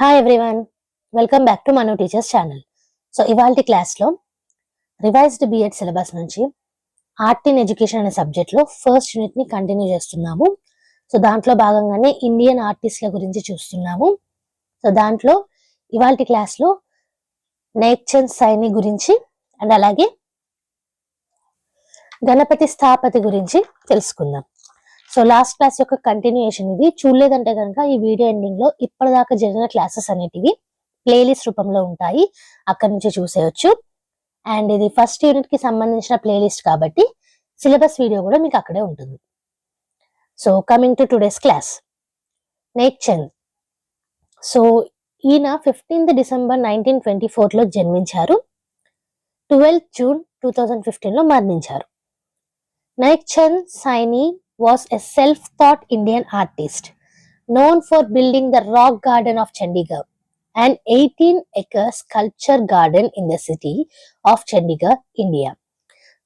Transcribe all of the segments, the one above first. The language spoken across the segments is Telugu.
Hi everyone, welcome back to Manu teachers channel. So ఇవాల్టి క్లాస్లో రివైజ్డ్ బిఎడ్ సిలబస్ నుంచి ఆర్ట్ ఇన్ ఎడ్యుకేషన్ అనే సబ్జెక్ట్లో ఫస్ట్ యూనిట్ని కంటిన్యూ చేస్తున్నాము. సో దాంట్లో భాగంగానే ఇండియన్ ఆర్టిస్ట్ల గురించి చూస్తున్నాము. సో దాంట్లో ఇవాల్టి క్లాస్లో నేక్ చంద్ సైని గురించి అండ్ అలాగే గణపతి స్థాపతి గురించి తెలుసుకుందాం. సో లాస్ట్ క్లాస్ యొక్క కంటిన్యూయేషన్ ఇది. చూడలేదంటే కనుక ఈ వీడియో ఎండింగ్ లో ఇప్పటిదాకా జరిగిన క్లాసెస్ అనేటివి ప్లేలిస్ట్ రూపంలో ఉంటాయి, అక్కడి నుంచి చూసేయచ్చు. అండ్ ఇది ఫస్ట్ యూనిట్ కి సంబంధించిన ప్లేలిస్ట్ కాబట్టి సిలబస్ వీడియో కూడా మీకు అక్కడే ఉంటుంది. So coming to today's class, Nek Chand. So ఈయన 15th December 1924 లో జన్మించారు. 12th June 2015 లో మరణించారు. Nek Chand Saini was a self-taught Indian artist known for building the rock garden of Chandigarh, an 18-acre sculpture garden in the city of Chandigarh, India.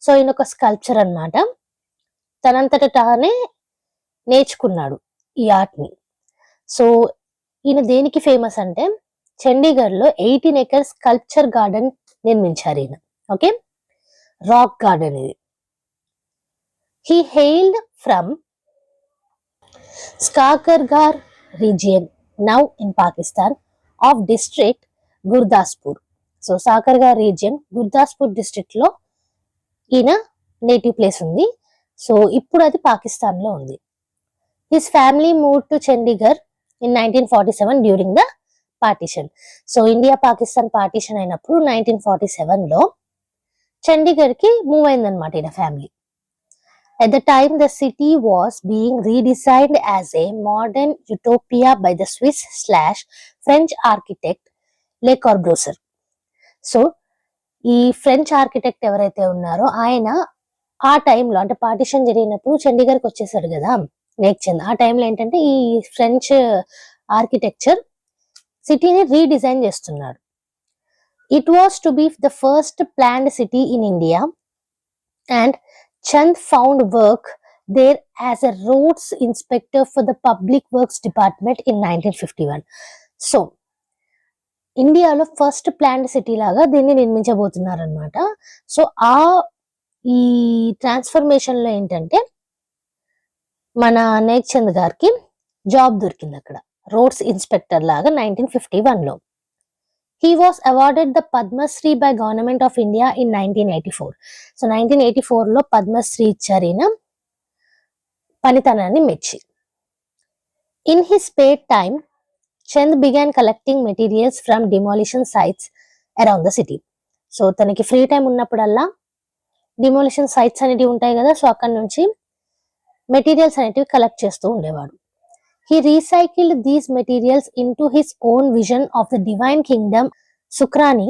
So ఈయన ఒక స్కల్ప్చర్ అన్నమాట, తనంతట తానే నేర్చుకున్నాడు ఈ ఆర్ట్ ని. సో ఈయన దేనికి ఫేమస్ అంటే చండీగఢ్ లో 18 acres స్కల్ప్చర్ గార్డెన్ నిర్మించారు ఈయన. ఓకే, రాక్ గార్డెన్ ఇది. He hailed from Skakargar region, now in Pakistan, of district Gurdaspur. So Sakargar region, Gurdaspur district లో ఈయన నేటివ్ ప్లేస్ ఉంది. సో ఇప్పుడు అది పాకిస్తాన్ లో ఉంది. His family moved to Chandigarh in 1947 during the partition. So India Pakistan partition అయినప్పుడు 1947 లో చండీగఢ్ కి మూవ్ అయిందనమాట ఈయన family. At the time, the city was being redesigned as a modern utopia by the Swiss/French architect Le Corbusier. So ఈ ఫ్రెంచ్ ఆర్కిటెక్ట్ ఎవరైతే ఉన్నారో ఆయన ఆ టైంలో, అంటే పార్టిషన్ జరిగినప్పుడు చండీగఢ్కి వచ్చేసాడు కదా నేక్ చంద్. ఆ టైంలో ఏంటంటే ఈ ఫ్రెంచ్ ఆర్కిటెక్చర్ సిటీని రీడిజైన్ చేస్తున్నాడు. It was to be the first planned city in India, and Chand found work there as a roads inspector for the Public Works Department in 1951. So ఇండియాలో ఫస్ట్ ప్లాన్డ్ సిటీ లాగా దీన్ని నిర్మించబోతున్నారు అనమాట. సో ఈ ట్రాన్స్ఫర్మేషన్ లో ఏంటంటే మన నేక్ చంద్ గారికి జాబ్ దొరికింది అక్కడ రోడ్స్ ఇన్స్పెక్టర్ లాగా 1951 లో. He was awarded the Padma Shri by Government of India in 1984. So 1984 లో పద్మశ్రీ ఇచ్చారు ఈయన పనితనాన్ని మెచ్చి. In his spare time, Chand began collecting materials from demolition sites around the city. So తనకి ఫ్రీ టైం ఉన్నప్పుడల్లా డిమోలిషన్ సైట్స్ అనేటివి ఉంటాయి కదా, సో అక్కడ నుంచి మెటీరియల్స్ అనేటివి కలెక్ట్ చేస్తూ ఉండేవాడు. He recycled these materials into his own vision of the divine kingdom Sukrani,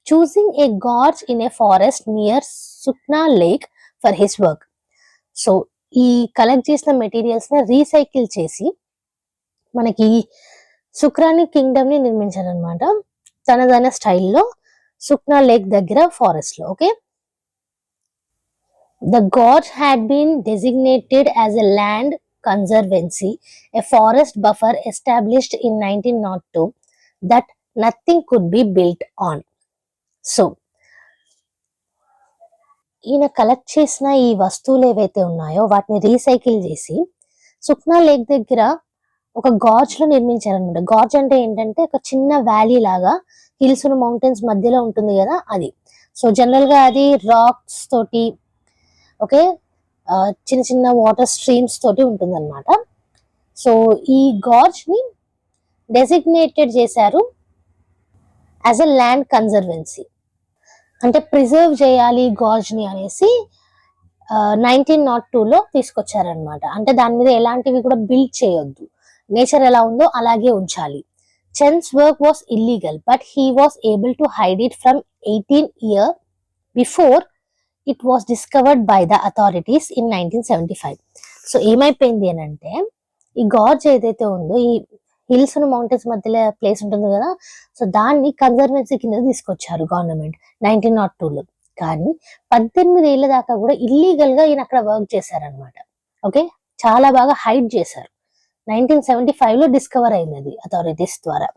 choosing a gorge in a forest near Sukna Lake for his work. So ఈ కలెక్ట్ చేసిన మెటీరియల్స్ ని రీసైకిల్ చేసి మనకి సుక్రాని కింగ్డమ్ ని నిర్మించారనమాట తనదైన స్టైల్లో సుక్నా లేక్ దగ్గర ఫారెస్ట్ లో. Okay, the gorge had been designated as a land conservancy, a forest buffer established in 1902 that nothing could be built on. So ఈయన కలెక్ట్ చేసిన ఈ వస్తువులు ఏవైతే ఉన్నాయో వాటిని రీసైకిల్ చేసి సుక్నా లేక్ దగ్గర ఒక గార్జ్ లో నిర్మించారనమాట. గార్జ్ అంటే ఏంటంటే ఒక చిన్న వ్యాలీ లాగా హిల్స్ మౌంటైన్స్ మధ్యలో ఉంటుంది కదా అది. సో జనరల్ గా అది రాక్స్ తోటి, ఓకే, చిన్న చిన్న వాటర్ స్ట్రీమ్స్ తోటి ఉంటుంది అనమాట. సో ఈ గార్జ్ ని డెసిగ్నేటెడ్ చేశారు యాజ్ అ ల్యాండ్ కన్జర్వెన్సీ, అంటే ప్రిజర్వ్ చేయాలి గార్జ్ ని అనేసి 1902 లో తీసుకొచ్చారనమాట. అంటే దాని మీద ఎలాంటివి కూడా బిల్డ్ చేయొద్దు, నేచర్ ఎలా ఉందో అలాగే ఉంచాలి. Chand's work was illegal, but he was able to hide it from 18 years before it was discovered by the authorities in 1975. So ఏమైపోయింది అని అంటే ఈ గార్జ్ ఏదైతే ఉందో ఈ హిల్స్ మౌంటైన్స్ మధ్యలో ప్లేస్ ఉంటుంది కదా, సో దాన్ని కన్జర్వెన్సీ కింద తీసుకొచ్చారు గవర్నమెంట్ 1902 లో. కానీ 18 ఏళ్ల దాకా కూడా ఇల్లీగల్ గా ఈయన అక్కడ వర్క్ చేశారనమాట. ఓకే, చాలా బాగా హైడ్ చేశారు. 1975 లో డిస్కవర్ అయింది అది అథారిటీస్ ద్వారా.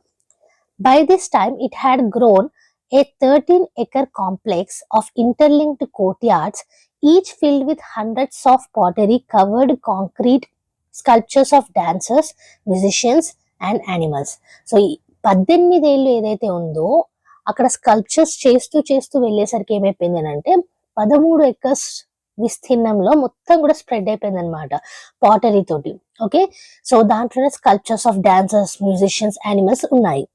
By this time, it had grown a 13-acre complex of interlinked courtyards, each filled with hundreds of pottery-covered concrete sculptures of dancers, musicians, and animals. So, ఈ 18 ఏళ్ళు ఏదైతే ఉందో అక్కడ స్కల్ప్చర్స్ చేస్తూ చేస్తూ వెళ్ళేసరికి ఏమైపోయింది అంటే 13 ఎకర్స్ విస్తీర్ణంలో మొత్తం కూడా స్ప్రెడ్ అయిపోయింది అనమాట పాటరీ తోటి. ఓకే, సో దాంట్లోనే sculptures of dancers, musicians, animals ఉన్నాయి.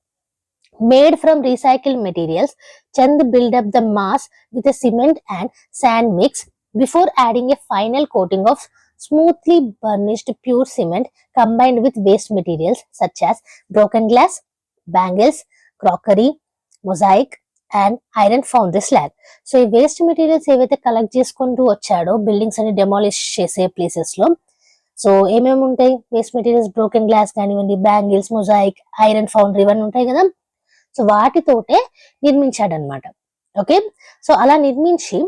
Made from recycled materials, Chand built up the mass with a cement and sand mix before adding a final coating of smoothly burnished pure cement combined with waste materials such as broken glass, bangles, crockery, mosaic and iron found the slag. So ఈ వేస్ట్ మెటీరియల్స్ ఏవైతే కలెక్ట్ చేసుకుంటూ వచ్చాడో బిల్డింగ్స్ అని డెమాలిష్ చేసే ప్లేసెస్ లో, సో ఏమేమి ఉంటాయి వేస్ట్ మెటీరియల్స్, బ్రోకెన్ గ్లాస్ కానివ్వండి, బ్యాంగిల్స్, మొజాయిక్, ఐరన్ ఫౌండరీ ఇవన్నీ ఉంటాయి కదా. సో వాటితోటే నిర్మించాడనమాట. ఓకే, సో అలా నిర్మించి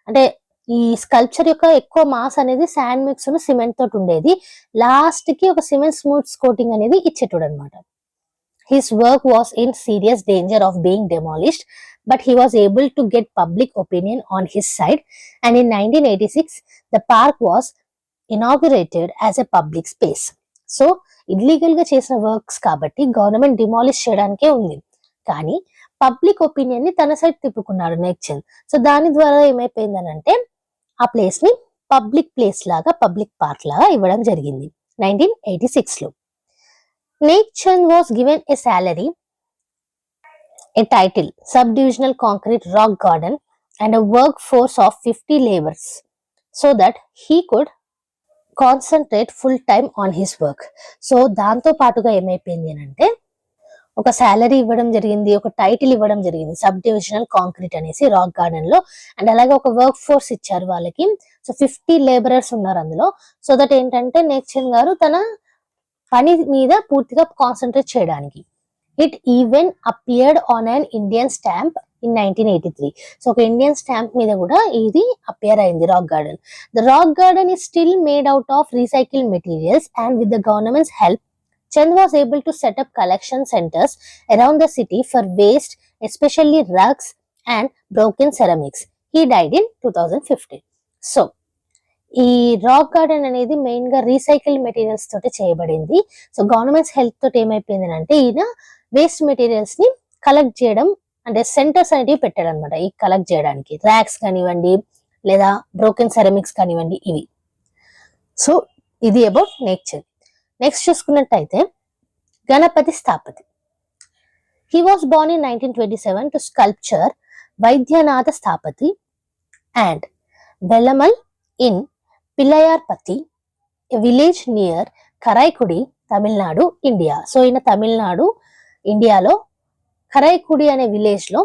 అంటే ఈ స్కల్ప్చర్ యొక్క ఎక్కువ మాస్ అనేది శాండ్ మిక్స్ సిమెంట్ తోటి ఉండేది. లాస్ట్ కి ఒక సిమెంట్ స్మూత్ కోటింగ్ అనేది ఇచ్చేటోడు అనమాట. His work was in serious danger of being demolished, but he was able to get public opinion on his side, and in 1986 the park was inaugurated as a public space. So illegal గా చేసిన వర్క్స్ కాబట్టి గవర్నమెంట్ డిమాలిష్ చేయడానికే ఉంది, కానీ పబ్లిక్ ఒపీనియన్ ని తన సైడ్ తిప్పుకున్నాడు నేక్చంద్. సో దాని ద్వారా ఏమైపోయిందనంటే ఆ ప్లేస్ ని పబ్లిక్ ప్లేస్ లాగా, పబ్లిక్ పార్క్ లాగా ఇవ్వడం జరిగింది 1986 లో. Nekchand was given a salary, a title, Subdivisional Concrete Rock Garden, and a workforce of 50 laborers so that he could concentrate full time on his work. So దాంతో పాటుగా ఏమైపోయింది అంటే ఒక సాలరీ ఇవ్వడం జరిగింది, ఒక టైటిల్ ఇవ్వడం జరిగింది, సబ్ డివిజనల్ కాంక్రీట్ అనేసి రాక్ గార్డెన్ లో. అండ్ అలాగే ఒక వర్క్ ఫోర్స్ ఇచ్చారు వాళ్ళకి. సో 50 లేబరర్స్ ఉన్నారు అందులో. సో దట్ ఏంటంటే నేక్చంద్ గారు తన పని మీద పూర్తిగా కాన్సన్ట్రేట్ చేయడానికి. It even appeared on an Indian stamp in 1983. So ఒక ఇండియన్ స్టాంప్ మీద కూడా ఇది అపియర్ అయింది rock garden. The rock garden is still made out of recycled materials and with the governments help Chand was able to set up collection centers around the city for waste, especially rugs and broken ceramics. He died in 2015. So ఈ రాక్ గార్డెన్ అనేది మెయిన్ గా రీసైకిల్ మెటీరియల్స్ తోటి చేయబడింది. సో గవర్నమెంట్స్ హెల్ప్ తోటి ఏమైపోయింది అంటే ఈయన వేస్ట్ మెటీరియల్స్ ని కలెక్ట్ చేయడం అంటే సెంటర్స్ అనేవి పెట్టాడు అనమాట. ఈ కలెక్ట్ చేయడానికి ర్యాక్స్ కానివ్వండి లేదా బ్రోకెన్ సెరమిక్స్ కానివ్వండి ఇవి. సో ఇది అబౌట్ నేచర్. నెక్స్ట్ చూసుకున్నట్టయితే Ganapati Sthapati. He was born in 1927 to sculptor Vaidyanatha Sthapati and Vellammal in Pillaiyarpatti, a village near Karaikudi, Tamil Nadu, India. So ఈయన తమిళనాడు ఇండియాలో కరైకుడి అనే విలేజ్ లో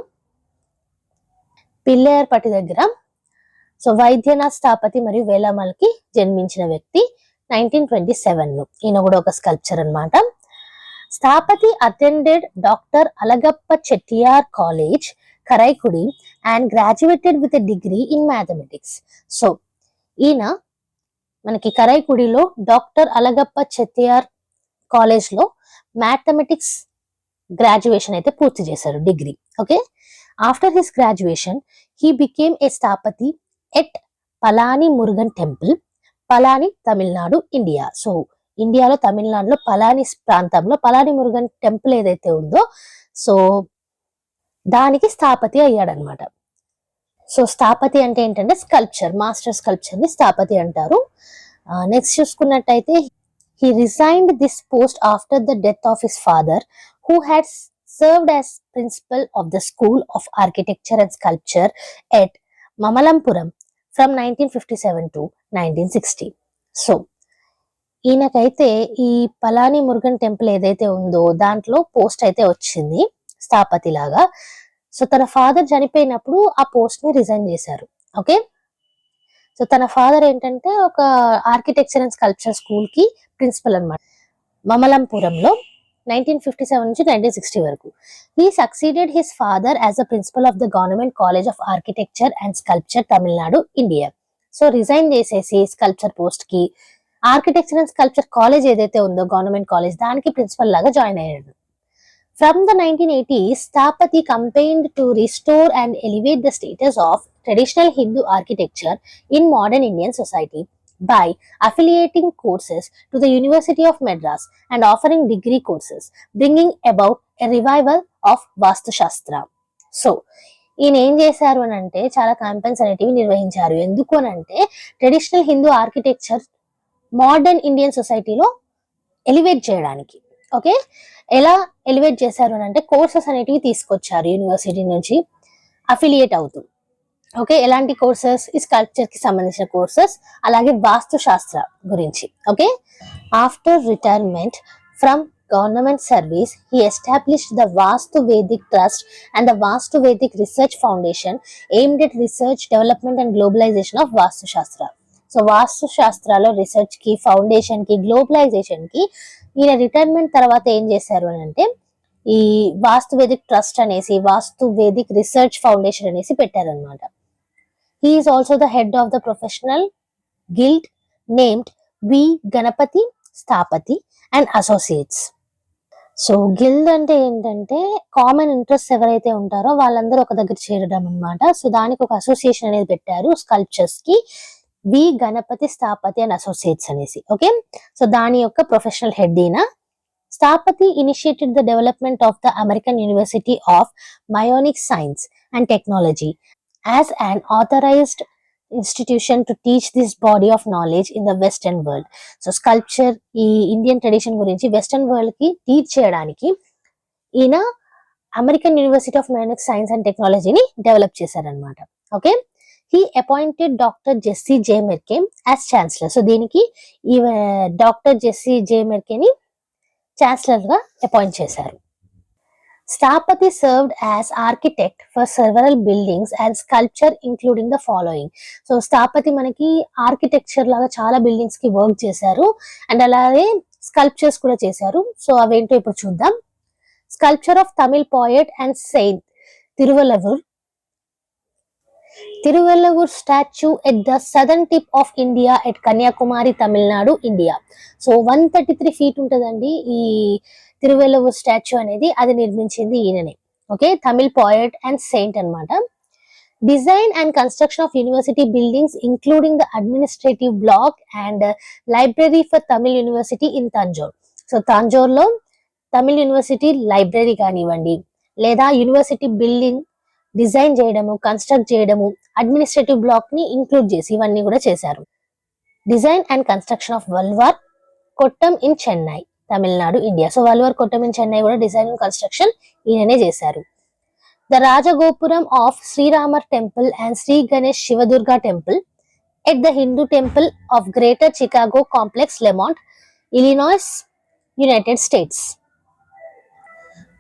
పిల్లయార్పతి దగ్గర సో వైద్యనాథ్ స్థాపతి మరియు వేలమల్ కి జన్మించిన వ్యక్తి 1927 లో. ఈయన కూడా ఒక స్కల్ప్చర్ అన్నమాట. Sthapati attended doctor Alagappa Chettiar college, Karaikudi and graduated with a degree in mathematics. So ఈయన మనకి కరైకుడిలో డాక్టర్ అలగప్ప చెట్టియార్ కాలేజ్ లో మ్యాథమెటిక్స్ గ్రాడ్యుయేషన్ అయితే పూర్తి చేశారు, degree. Okay, after his graduation he became a Sthapati at Palani Murugan temple, Palani, Tamil Nadu, India. So ఇండియాలో తమిళనాడులో పలాని ప్రాంతంలో పలాని మురుగన్ టెంపుల్ ఏదైతే ఉందో సో దానికి స్థాపతి అయ్యాడనమాట. సో స్థాపతి అంటే ఏంటంటే స్కల్ప్చర్, మాస్టర్ స్కల్ప్చర్ ని స్థాపతి అంటారు. నెక్స్ట్ చూసుకున్నట్టయితే he resigned this post after the death of his father, who had served as principal of the School of Architecture and Sculpture at Mamalampuram from 1957 to 1960. So ఈయనకైతే ఈ పలాని మురుగన్ టెంపుల్ ఏదైతే ఉందో దాంట్లో పోస్ట్ అయితే వచ్చింది స్థాపతి లాగా. సో తన ఫాదర్ చనిపోయినప్పుడు ఆ పోస్ట్ ని రిజైన్ చేశారు. ఓకే, సో తన ఫాదర్ ఏంటంటే ఒక ఆర్కిటెక్చర్ అండ్ స్కల్ప్చర్ స్కూల్ కి ప్రిన్సిపల్ అన్నమాట మమలంపురంలో 1957 నుంచి 1960 వరకు. He succeeded his father as a principal of the government college of architecture and sculpture Tamil Nadu, India. So resign చేసేసి స్కల్ప్చర్ పోస్ట్ కి ఆర్కిటెక్చర్ అండ్ స్కల్ప్చర్ కాలేజ్ ఏదైతే ఉందో గవర్నమెంట్ కాలేజ్ దానికి ప్రిన్సిపల్ లాగా జాయిన్ అయ్యాడు. From the 1980s, Sthapati campaigned to restore and elevate the status of traditional Hindu architecture in modern Indian society by affiliating courses to the University of Madras and offering degree courses, bringing about a revival of Vastu Shastra. So, ఈయన ఏం చేశారు అని అంటే చాలా క్యాంపెయిన్స్ అనేటివి నిర్వహించారు. ఎందుకు అని అంటే traditional Hindu architecture modern Indian సొసైటీలో ఎలివేట్ చేయడానికి. ఓకే, ఎలా ఎలివేట్ చేశారు అని అంటే కోర్సెస్ అనేటివి తీసుకొచ్చారు యూనివర్సిటీ నుంచి అఫిలియేట్ అవుతూ. ఓకే, ఎలాంటి కోర్సెస్? ఈ స్కల్ప్చర్ కి సంబంధించిన కోర్సెస్, అలాగే వాస్తు శాస్త్ర గురించి. Okay, after retirement from government service, he established the Vastu Vedic Trust and the Vastu Vedic Research Foundation aimed at research, development and globalization of Vastu Shastra. So Vastu శాస్త్రాలో రీసెర్చ్ కి, ఫౌండేషన్ కి, గ్లోబలైజేషన్ కి ఈయన రిటైర్మెంట్ తర్వాత ఏం చేశారు అని అంటే ఈ వాస్తు వేదిక్ ట్రస్ట్ అనేసి, వాస్తు వేదిక్ రీసెర్చ్ ఫౌండేషన్ అనేసి పెట్టారనమాట. He is also the head of the professional guild named V Ganapati Sthapati and associates. So guild అంటే ఏంటంటే కామన్ ఇంట్రెస్ట్ ఎవరైతే ఉంటారో వాళ్ళందరూ ఒక దగ్గర చేరడం అనమాట. సో దానికి ఒక అసోసియేషన్ అనేది పెట్టారు స్కల్ప్చర్స్ కి, V Ganapati Sthapati and associates అనేసి. ఓకే, సో దాని యొక్క ప్రొఫెషనల్ హెడ్ ఈయన. Sthapati initiated the development of the American university of Mayonic science and technology as an authorised institution to teach this body of knowledge in the western world. So sculpture, ఈ ఇండియన్ ట్రెడిషన్ గురించి వెస్టర్న్ వరల్డ్ కి టీచ్ చేయడానికి ఈయన American university of Mayonic science and టెక్నాలజీని డెవలప్ చేశారనమాట. Okay, he appointed doctor Jessie J మెర్కే as chancellor. So దీనికి ఈ డాక్టర్ జెస్సీ జే మెర్కేని ఛాన్సలర్ గా అపాయింట్ చేశారు. Sthapati served as architect for several buildings and sculpture including the following. So Sthapati మనకి ఆర్కిటెక్చర్ లాగా చాలా బిల్డింగ్స్ కి వర్క్ చేశారు అండ్ అలాగే స్కల్ప్చర్స్ కూడా చేశారు. సో అవేంటో ఇప్పుడు చూద్దాం. Sculpture of Tamil poet and saint Thiruvalluvar. Thiruvalluvar statue at the southern tip of India at Kanyakumari, Tamil Nadu, India. So 133 feet ఉంటుందండి ఈ తిరువల్లవూర్ స్టాచ్యూ అనేది. అది నిర్మించింది ఈయననే. Okay, Tamil poet and saint అన్నమాట. Design and construction of university buildings including the administrative block and library for Tamil university in Tanjore. So Tanjore లో తమిళ్ యూనివర్సిటీ లైబ్రరీ కానివ్వండి, లేదా యూనివర్సిటీ బిల్డింగ్ డిజైన్ చేయడము, కన్స్ట్రక్ట్ చేయడము, అడ్మినిస్ట్రేటివ్ బ్లాక్ ని ఇంక్లూడ్ చేసి ఇవన్నీ కూడా చేశారు. Design and construction of Valluvar Kottam in Chennai, Tamil Nadu, India. So Valluvar Kottam in Chennai కూడా డిజైన్ అండ్ కన్స్ట్రక్షన్ ఈయననే చేశారు. The Rajagopuram of Sriramar temple and Sri Ganesh Shivadurga temple at the Hindu temple of greater Chicago complex, Lemont, Illinois, United States.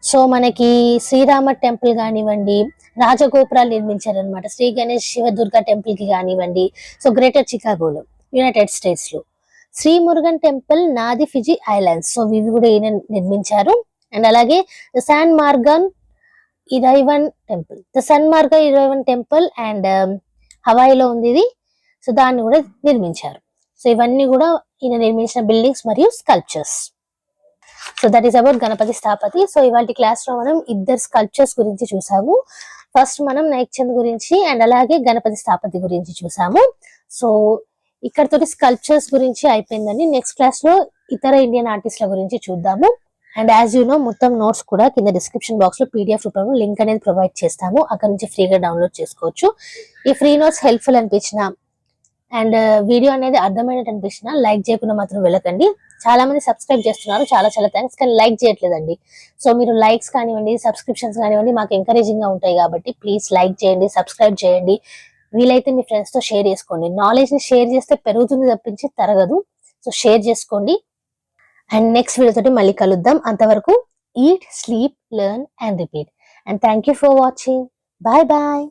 So మనకి శ్రీరామర్ టెంపుల్ కానివ్వండి, రాజగోపురాలు నిర్మించారనమాట. శ్రీ గణేష్ శివదుర్గా టెంపుల్ కి కానివ్వండి, సో గ్రేటర్ చికాగోలో, యునైటెడ్ స్టేట్స్ లో. Sri Murugan temple, Nadi, Fiji Islands. సో ఇవి కూడా ఈయన నిర్మించారు. అండ్ అలాగే the San Marga Iraivan temple, the San Marga Iraivan temple and హవాయిలో ఉంది ఇది. సో దాన్ని కూడా నిర్మించారు. సో ఇవన్నీ కూడా ఈయన నిర్మించిన బిల్డింగ్స్ మరియు sculptures. So that is about Ganapati Sthapati. So ఇవాళ క్లాస్ లో మనం ఇద్దరు స్కల్ప్చర్స్ గురించి చూసాము. ఫస్ట్ మనం నాయక్ చంద్ గురించి అండ్ అలాగే గణపతి స్థాపతి గురించి చూసాము. సో ఇక్కడతోటి స్కల్ప్చర్స్ గురించి అయిపోయిందండి. నెక్స్ట్ క్లాస్ లో ఇతర ఇండియన్ ఆర్టిస్ట్ల గురించి చూద్దాము. అండ్ యాజ్ యూ నో మొత్తం నోట్స్ కూడా కింద డిస్క్రిప్షన్ బాక్స్ లో PDF రూపంలో లింక్ అనేది ప్రొవైడ్ చేస్తాము. అక్కడ నుంచి ఫ్రీగా డౌన్లోడ్ చేసుకోవచ్చు. ఈ ఫ్రీ నోట్స్ హెల్ప్ఫుల్ అనిపించిన అండ్ వీడియో అనేది అర్థమైనట్టు అనిపించిన లైక్ చేయకుండా మాత్రం వెళ్ళకండి. చాలా మంది సబ్స్క్రైబ్ చేస్తున్నారు, చాలా చాలా థ్యాంక్స్, కానీ లైక్ చేయట్లేదండి. సో మీరు లైక్స్ కానివ్వండి, సబ్స్క్రిప్షన్స్ కానివ్వండి మాకు ఎంకరేజింగ్ గా ఉంటాయి కాబట్టి ప్లీజ్ లైక్ చేయండి, సబ్స్క్రైబ్ చేయండి. వీలైతే మీ ఫ్రెండ్స్ తో షేర్ చేసుకోండి. నాలెడ్జ్ ని షేర్ చేస్తే పెరుగుతుంది తప్పించి తరగదు. సో షేర్ చేసుకోండి. అండ్ నెక్స్ట్ వీడియో తోటి మళ్ళీ కలుద్దాం. అంతవరకు eat, sleep, learn and repeat. And thank you for watching. Bye bye.